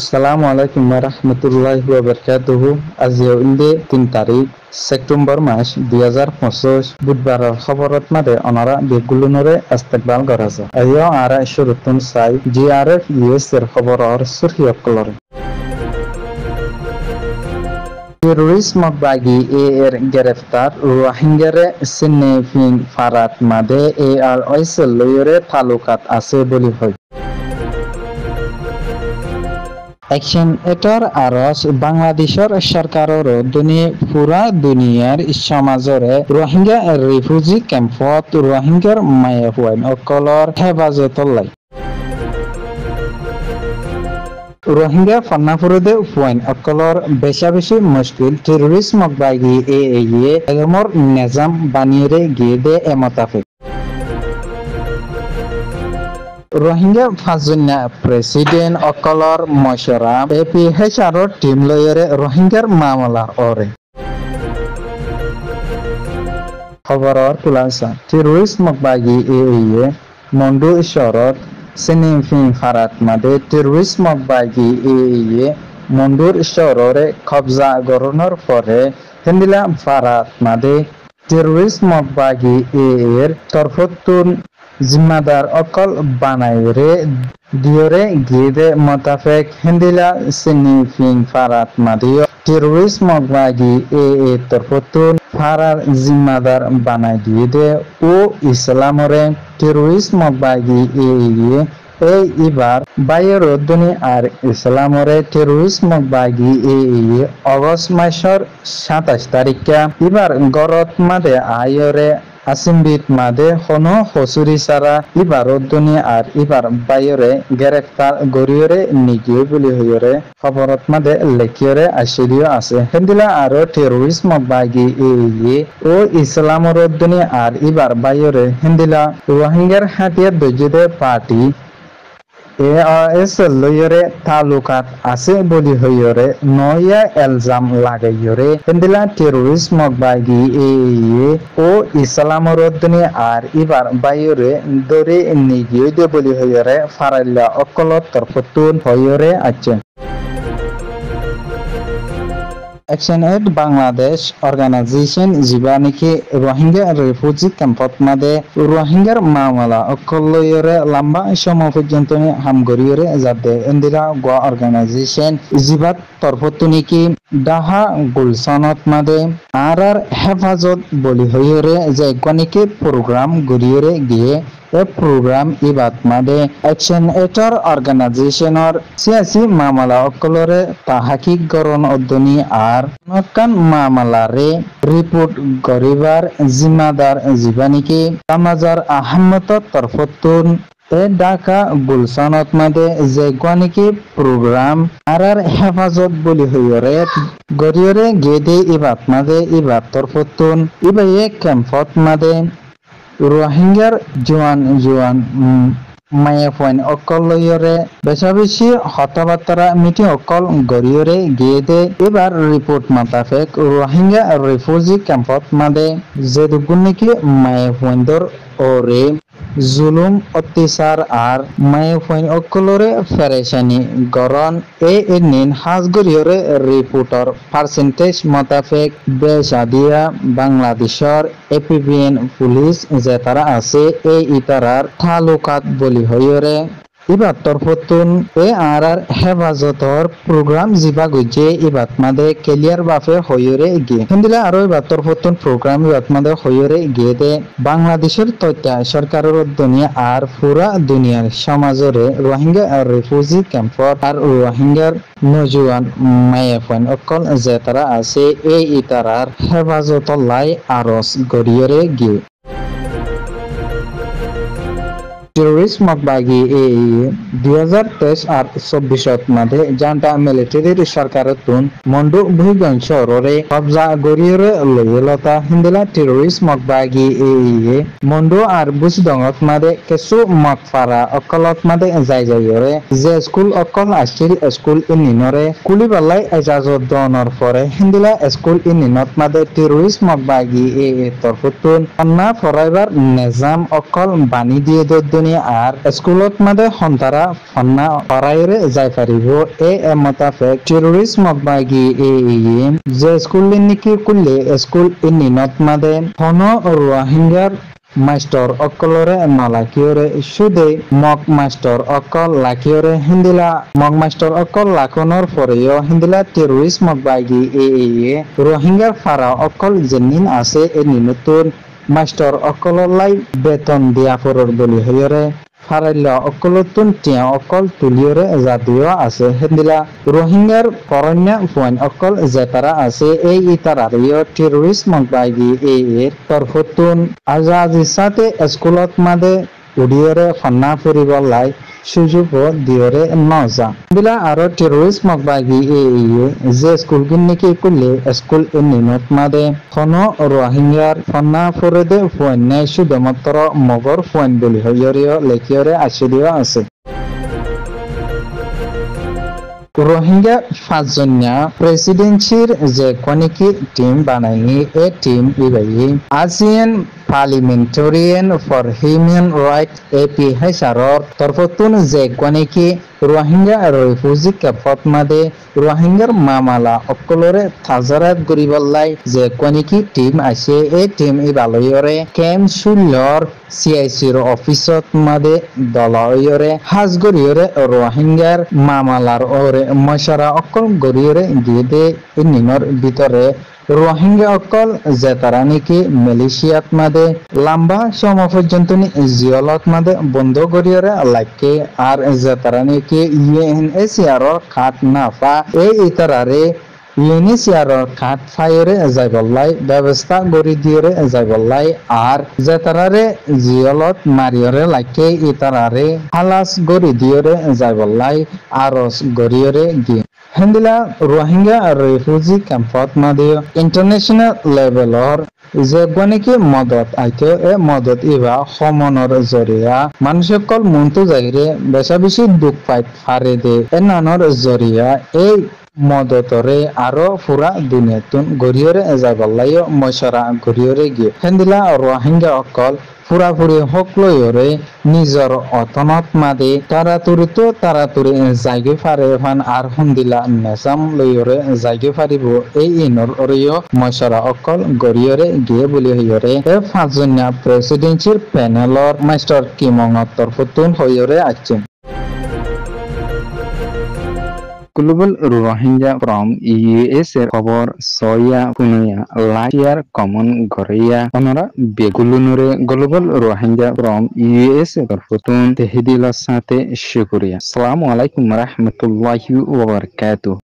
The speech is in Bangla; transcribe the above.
Assalamualaikum warahmatullahi wabarakatuh. Azio Inde 3 তারিখ সেপ্টেম্বর মাস 2025 বুধবারের খবরত মাদে অনারা বেগুলুনরে ইস্তেকবাল করেছে। আইও আরা শুরুতুন সাই জিআরএফ ইউএস এর খবরর সুরহিয়ক কলরে। টেরোরিস্ট মকবাগি এর গ্রেফতার রোহিঙ্গারে সিনেফিং ফারাত মাদে আর ঐসল লয়রে তালুকাত আছে বলি হয়। অ্যাকশন এটার আরস বাংলাদেশের সরকারের পুরা দুনিয়ার সমাজরে রোহিঙ্গা রিফিউজি ক্যাম্পত রোহিঙ্গার মায়াহুয়াইন অকলর হেফাজতলাই রোহিঙ্গা ফন্নাফুরদে ফুয়াইন অকলর বেশি মুশকিল টেরোরিস্ট মকবাগি এগমর নিজাম বানিয়ে গিয়ে দে এমতাফিক রোহিঙ্গা ফাজুন্না প্রেসিডেন্ট অকলর মশরা APHR টিম লয়রে রোহিঙ্গার মামলা ওরে খবরর খুলাসা টেরোরিস্ট মকবাগি মন্ডু শরত সিনিফিং ফারাত মাদে টেরোরিস্ট মকবাগি মন্ডুর শহরে কবজা গরনের পরে হেন্দিলা ফারাত মাদে টেরোরিস্ট মকবাগি এর তরফতুন জিম্মাদার অকল বানাইরে দিয়রে গিয়ে মোতাফেক হেন্দিলা সিনিফিং ফারাত মাদিও টেরোরিস্ট মকবাগি তরফতুন ফারার জিম্মাদার বানাই দিয়ে দে ও ইসলামরে টেরোরিস্ট মকবাগি এবার বায়ুরদ্দনি আর ইসলামরে টেরোরিস্ট মকবাগি অগস্ট মাসের 27 তারিখে এবার গরত মাদে আয়রে আসিমবিত মাদে হনো হসুরি সারা ইবারদ্দনি আর ইবার বাইরে গ্রেফতার গরিয়রে নিগিয়ে বলি হইরে খবরত মাদে লেখিয়রে আশিরিও আছে হেন্দিলা আর টেরোরিস্ট মকবাগি ও ইসলামরদ্দনি আর ইবার বাইরে হেন্দিলা রোহিঙ্গার হাতিয়ার দজিদে পার্টি ARS লয়রে তালুকাত আছে বলি হইরে নয়া এলজাম লাগাইরে হেন্দিলা টেরোরিস্ট মকবাগি ও ইসলামরদ্দনি আর ইবার বাইরে দরে নিগিয়ে দে বলি হইরে ফারাইল্লা অকলত তরফতুন হইরে আছে অ্যাকশন এড বাংলাদেশ অর্গানাইজেশন জীবানিকে রোহিঙ্গা রিফিউজি ক্যাম্পত মাদে রোহিঙ্গার মামলা অকলয়রে লম্বা সময় পর্যন্ত হামগরিয়রে যাতে ইন্দিরা গোয়া অর্গানাইজেশন জীবাত তরফতুনিকি ডাহা গুলশানত মাদে আর হেফাজত বলি হইরে যে গণিকে প্রোগ্রাম গরিয়রে গিয়ে এ প্রোগ্রাম ইবাত মাদে অ্যাকশন এটার অর্গানাইজেশনের সিয়াসি মামলা অকলরে তাহাকিক গরণ অধ্যনি আর নকান মামলারে রিপোর্ট গরিবার জিম্মাদার জীবানিকে তামাজার আহমদ তরফতুন ঢাকা গুলশানত মাদে যে গণিকি প্রোগ্রাম আর হেফাজত বলি হইরে গরিয়রে গেদে ইবাত মাদে ইবাত তরফতুন ইবাইয়ে ক্যাম্পত মাদে রোহিঙ্গার জোয়ান মায়াফাইন অকল লয়রে বেশি হতাবার্তা মিটিং অকল গরিয়রে গিয়ে দে এবার রিপোর্ট মাতাফেক রোহিঙ্গা রিফিউজি ক্যাম্পত মাদে যে দুগুনিকি মায়াফাইন্দর ওরে জুলুম অত্যাচার আর মায়াফাইন অকলরে ফেরেশানি গরন নিন হাজগরিয়রে রিপোর্টর পার্সেন্টেজ মোতাবেক বেসাদিয়া বাংলাদেশের APBN পুলিশ যে তারা আছে ইতারার তালুকাত বলি হইরে ইবাত তরফতুন আর হেফাজতর প্রোগ্রাম জিবা গুজে ইবাত মাদে ক্লিয়ার বাফে হইরে গিয়ে হিন্দিলা আর ইবাত তরফতুন প্রোগ্রাম ইবাত মাদে হইরে গিয়ে দে বাংলাদেশের তথ্য সরকারের দুনিয়া আর পুরা দুনিয়ার সমাজরে রোহিঙ্গা আর রিফিউজি ক্যাম্পর আর রোহিঙ্গার নজওয়ান মায়াফাইন অকল যে তারা আছে ইতারার হেফাজতলাই আরস গরিয়রে গিয়ে টেরোরিস্ট মকবাগি 2023 আর 24 মাদে জান্টা মিলিটারির সরকারতুন মন্ডু ভুইগঞ্জ শহরে কবজা গরিয়রে লয়লতা হিন্দিলা টেরোরিস্ট মকবাগি মন্ডু আর বুজদঙত মাদে কেসু মকফারা অকলত মাদে যাইরে যে স্কুল অকল আসিল স্কুল ইনিনরে কুলিবালাই এজাজত দনর পরে হিন্দিলা স্কুল ইনিনত মাদে টেরোরিস্ট মকবাগি তরফতুন অন্না ফরাইবার নিজাম অকল বানি দিয়ে দনি jentoni ar schoolot made hontara fonna paraire jai paribo e motafek terrorism bagi je school niki kulle school ininot made hono rohingya master okolore malakiore sude mok master okol lakiore hindila mok master okol lakonor poreyo hindila terrorism bagi rohingya fara okol jenin ase eninutun master okololai beton dia poror boli hoyore ফারাইলা অকলতুন টিয়া অকল তুলিয়রে জাতীয় আছে হেদিলা রোহিঙ্গার পরণ্যা পয়েন্ট অকল জেতারা আছে এই ইতারারিয় টেরোরিস্ট মগবাগি এই এর তরফতুন আজাজি সাথে স্কুলত মাদে উডিয়রে ফান্না ফুরিবলাই সুযোগ দিয়রে নজা বিলা আরো টেরোরিস্ট মগবাগি এই যে স্কুল গিন্নিকে কুলে স্কুল ইনিনত মাদে কোন রোহিঙ্গার ফান্না ফুরেদে পয়েন্ট শুধুমাত্র মগর পয়েন্ট বলি হইয়রিও লেখিয়রে আসিদিও আছে রোহিঙ্গা পাঁচজনিয়া প্রেসিডেন্সির যে কনিকি টিম বানাইনি এ টিম ইবাই ASEAN parliamentarian for human right AP হাইসারর তরফতুন যে কনিকি রোহিঙ্গা রিফিউজি ক্যাম্পত মাদে রোহিঙ্গার মামালা অকলরে থাজারাত গরিবল্লাই যে কনিকি টিম আছে এই টিম ইবালয়রে ক্যাম্প শুল্লর সিআইসির অফিসত মাদে দলয়রে হাজ গরিয়রে রোহিঙ্গার মামালার ওরে মশারা অকল গরিয়রে গিয়ে দে ইনিনর ভিতরে রোহিঙ্গা অকল জেতারা নাকি মালয়েশিয়াত মাদে লম্বা সময় পর্যন্ত জিয়লত মাদে বন্ধ করিয়রে লাগে আর জেতারা নাকি ইউএনএইচসিআর খাত নাফা এই ইতারারে ইউএনএইচসিআর খাত ফাইরে যাইবল্লাই ব্যবস্থা গড়ি দিয়রে যাইবল্লাই আর জেতারারে জিয়লত মারিয়রে লাগে ইতারারে হালাস গড়ি দিয়রে যাইবল্লাই আরস গড়িয়রে গিয়ে হেন্দিলা রোহিঙ্গা রিফিউজি ক্যাম্পত মাদিও ইন্টারন্যাশনাল লেভেলর যে গণিকি মদত আইতে এ মদত ইবা সমনৰ জরিয়া মানুষসকল মনটো যাইরে বেশা বেশি দুঃখ পাই ফারে দে এনানর জরিয়া এই মদতরে আরো পুরা দুনিয়াতুন গরিয়রে যাবল্লাইও মশরা গরিয়রে গিয়ে হেন্দিলা রোহিঙ্গা অকল পুরাপুরি সকলৰে নিজৰ অতনত মাদে তাৰাতুৰি জায়গে ফাৰে ফান আর হুন্দিলা নেজাম লয়রে জায়গে ফারিব এই ইনর অরিয় মশরা অকল গরিয়রে গিয়ে বলি হইরে এ পাঁচজনীয়া প্রেসিডেন্সির প্যানেলর মাস্টার কিমঙৰ তরফতুন হইরে আছে গ্লোবাল রোহিঙ্গা ফ্রম ইউএস এর খবর সয়া পুনিয়া লাইয়ার কমন গরিয়া অনরা বেগুলুনরে গ্লোবাল রোহিঙ্গা ফ্রম ইউএস এর তরফতুন তেহিদিলার সাথে শুকরিয়া আসসালামু আলাইকুম ওয়া রাহমাতুল্লাহি ওয়া বারাকাতুহু।